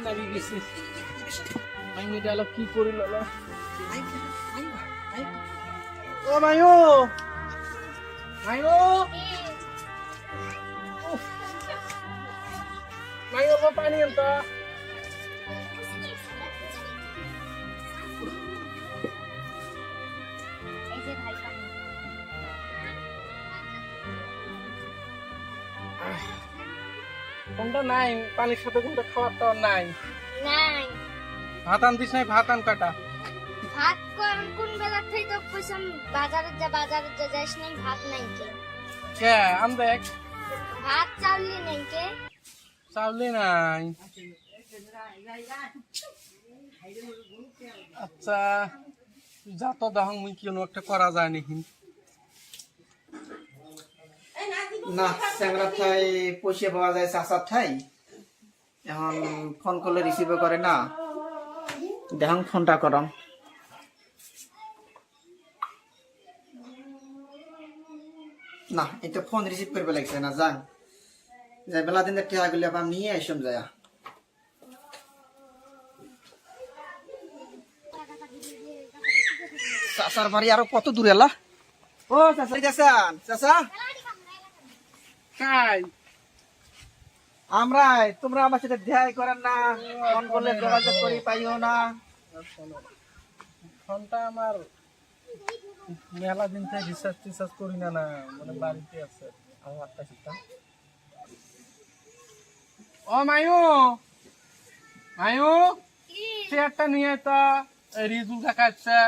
লাগি গেছে আমি ডালো কি করি লালা ও মায়ো মায়ো মায়ো পানি আনতো কোনটা নাই পানির সাথে কোনটা খাওয়ার তো নাই নাই ভাত আনতিস নাই ভাত আন কাটা ভাত কোন বেলা থেকে তো কইছাম বাজারে যা যাইস নাই ভাত নাই কে কে আন দেখ ভাত চাউলি নাই কে চাউলে নাই আচ্ছা যা তো দেখো মুই কোনো একটা করা যায় নাকি না স্যাংরা ঠাই পয়সা পাওয়া যায় চাচার ঠাই এখন ফোন করলে রিসিভ করে না দেখুন ফোনটা করম না এটা ফোন রিসিভ করবে লাগছে না যান যাই বেলা দিন টিয়া গুলি আবার নিয়ে আইসম যায় চাচার বাড়ি আরো কত দূরে এলা ও চাচা গেছেন চাচা কাই আমরাই তোমরা আমার সাথে দেখা করেন না ফোন করলে যোগাযোগ করি পাইও না ফোনটা আমার মেলা দিন থেকে রিসার্চ করি না না মানে বাড়িতে আছে আমার একটা চিন্তা ও মায়ু মায়ু চেয়ারটা নিয়ে তো রিজু দেখাচ্ছে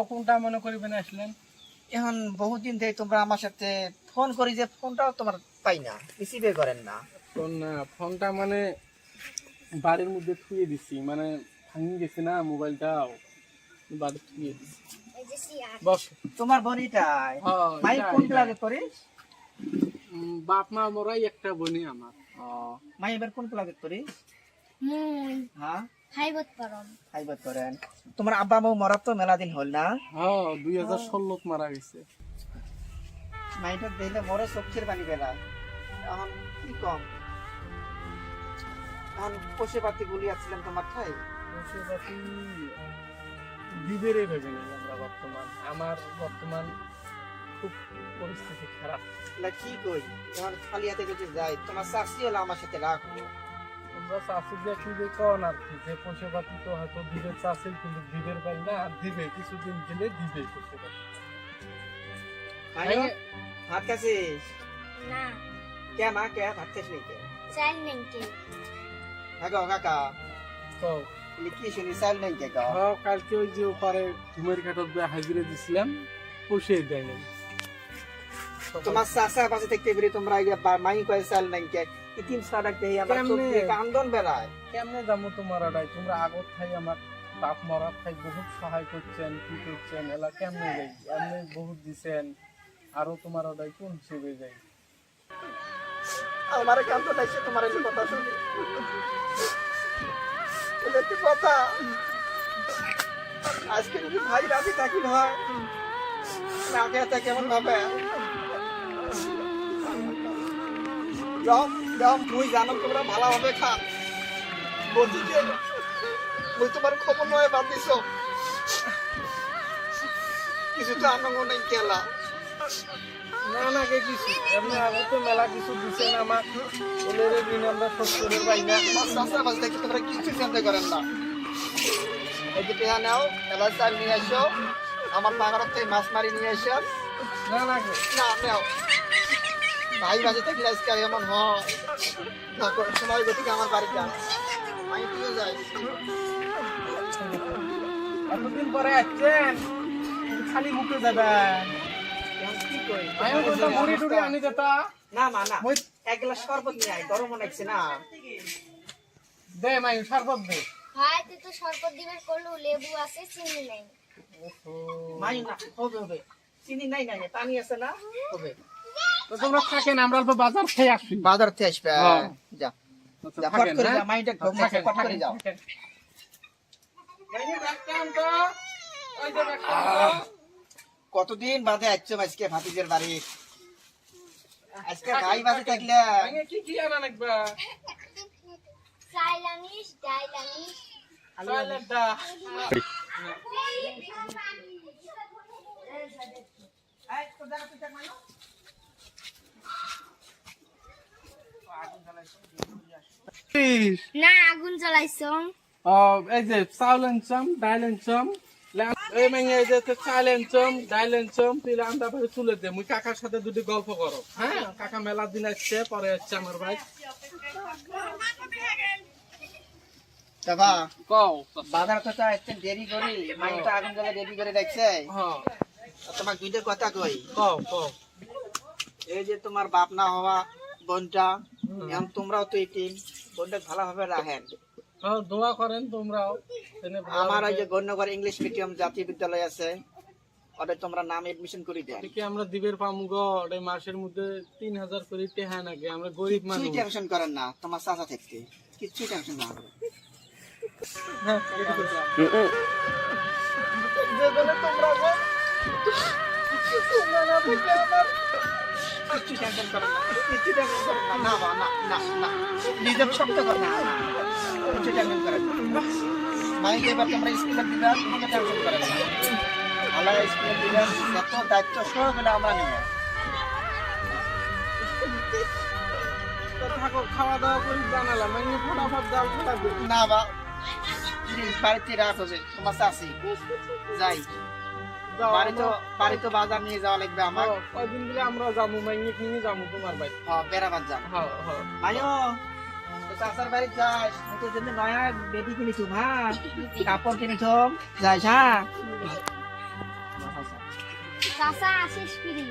কোনটা মনে করিবেন আসলেন এখন বহুদিন ধরে তোমরা আমার সাথে ফোন করি যে ফোনটাও তোমার পাই না রিসিভে করেন না ফোন না ফোনটা মানে বাড়ির মধ্যে থুয়ে দিছি মানে ভাঙি গেছে না মোবাইলটাও বাড়ি থুয়ে দিছি এই যে সিয়ার বস তোমার বোনিটাই হ্যাঁ, মাই এটাই, কোন এটাই। ক্লাসে করিস বাপ মা মরাই একটা বোনই আমার মাই এবার কোন ক্লাসে করিস মুই হ্যাঁ হাইবত পারম খাইবার করেন তোমার আব্বা মা মরা তো মেলা দিন হল না হ্যাঁ 2016 মারা গেছে মাইটা দিলে মরে চোখের পানি বেলা এখন কি কম এখন পশে পাতি গুলি আসছিলাম তোমার ঠাই পশুপাতি দিবেরে ভেবে নেই আমরা বর্তমান আমার বর্তমান খুব পরিস্থিতি খারাপ এলা কি কই এখন খালি হাতে যদি যাই তোমার শাশি হলো আমার সাথে রাখো তোমরা চাষি দিয়ে কি যে কন আর কি যে পশুপাতি তো হয়তো দিবে চাষি কিন্তু দিবের পাই না আর দিবে কিছুদিন গেলে দিবে পশুপাতি মাইও ভাত খাচ্ছিস না কে মা কে ভাত খাস নি কে চাই নাই কে আগো কাকা তো লিখি শুনি চাল নাই কে গো হ্যাঁ কালকে ওই যে ওপারে ঘুমের ঘাটত দিয়ে হাজিরে দিছিলাম পুষিয়ে দেয় নাই তোমার চাচা পাশে থেকে বেরি তোমরা ইয়া মাই কয় চাল নাই কে ইতিম সারা কে আমার চোখ কেমনে? দিয়ে কান্দন বেড়ায় কেমনে যাবো তোমার আড়াই তোমরা আগত থাই আমার বাপ মরার থাই বহুত সহায় করছেন কি করছেন এলা কেমনে যাই এমনি বহুত দিছেন আরো তোমার আড়াই কোন হিসেবে যাই আমার কান্দন লাগছে তোমার এই কথা শুনি এটা কি কথা আজকে যদি ভাই রাজি থাকি হয় না কে কেমন ভাবে রাম রাম তুই জানো তোমরা ভালোভাবে খা বলছি যে মুই তোমার খবর নয় বাদ দিছ কিছু তো আনন্দ নেই কেলা না না কে কিছু এমনি আগে তো মেলা কিছু দিছেন আমার ওদের দিন আমরা শোধ করে পাই না আমার শাস্ত্র বাজ থেকে তোমরা কিছু চিন্তা করেন না এই যে টেহা নাও এবার চাল নিয়ে আসো আমার পাহাড়ের থেকে মাছ মারি নিয়ে এসো না না গো। না নাও ভাই বাজে থাকলে আজকে এমন হয় না কোনো সময় গতিকে আমার বাড়ি যান আমি তুইও যাই এতদিন পরে আসছেন খালি মুখে যাবেন এখন কি করি আমি বলতাম মুড়ি টুড়ি আনি দেতা না মা না এক গ্লাস শরবত নিয়ে আয় গরম লাগছে না দে মাই শরবত দে ভাই তুই তো শরবত দিবের করলু লেবু আছে চিনি নাই মাই না হবে হবে চিনি নাই নাই পানি আছে না হবে তো তোমরা থাকেন আমরা অল্প বাজার খেয়ে আসি বাজার থেকে আসবে হ্যাঁ। যা আচ্ছা, যা, থাকেন, ফট করে হ্যাঁ? যা, মাইন্ডটা ঘুম থাকেন, ফট করে থাকেন, যাও। থাকেন। এই যে ব্যাগটা আনতো, ওই যে ব্যাগটা আনতো। কতদিন বাদে আসছো আজকে ভাতিজের বাড়ি আজকে ভাই বাসে থাকলে মাইয়া কি কি আনা লাগবা সাইলানিস ডাইলানিস সাইলেন্টটা না আগুন জ্বালাইছো এই যে চাউলেনচম ডাইলেনচম এই মাইয়া এই যে চাইলেনচম ডাইলেনচম তুই আন্দা ভাবে তুলে দে মুই কাকার সাথে দুটি গল্প করো হ্যাঁ কাকা মেলা দিন আসছে পরে আসছে আমার ভাই বাবা কও বাজার তো একটু দেরি করি মাই তো আগুন জ্বালা রেডি করে রাখছে হ্যাঁ তোমার দুইটা কথা কই কও কও এই যে তোমার বাপ না হওয়া বোনটা এখন তোমরাও তো এই বোনটা ভালোভাবে রাখেন হ্যাঁ দোয়া করেন তোমরাও তেনে ভালো আমার ওই হবে। যে গণ্যগর ইংলিশ মিডিয়াম জাতীয় বিদ্যালয় আছে ওটা তোমরা নাম এডমিশন করে দেন এদিকে আমরা দিবের পামুগো এই মাসের মধ্যে 3000 করে টেহা নাকি আমরা গরিব মানুষ কিছুই টেনশন করেন না তোমার চাচা থাকতে কিচ্ছুই টেনশন না হ্যাঁ, ready করছি। যে বলে তোমরা গো, তোমরা না থাকলে আমার কিচ্ছু টেনশন করেন না কিচ্ছু টেনশন করেন না না বা, না না না নিজের শক্ত করেন না কিচ্ছু টেনশন করেন না মাই এবার তোমরা স্কুলে দিবা কোনো টেনশন করেন না আল্লাহ স্কুলে দিবা যত দায়িত্ব সব হলো আমরা নেব তো থাকো খাওয়া দাওয়া করে জানালাম আমি ফটাফট জাল ফটাবে না বা বাড়িতে রাখো যে তোমার চাষি যাই বাড়ি তো বাজার নিয়ে যাওয়া লাগবে আমার কয়দিন গেলে আমরা যাবো মাইনে কিনে যাবো তোমার বাড়ি বেড়াবার যান হ্যাঁ হ্যাঁ আয়ো চাষার বাড়ি যাস তোর জন্য নয়া বেডি কিনেছো হ্যাঁ কাপড় কিনেছো যাইস হ্যাঁ চাচা আসিস ফিরি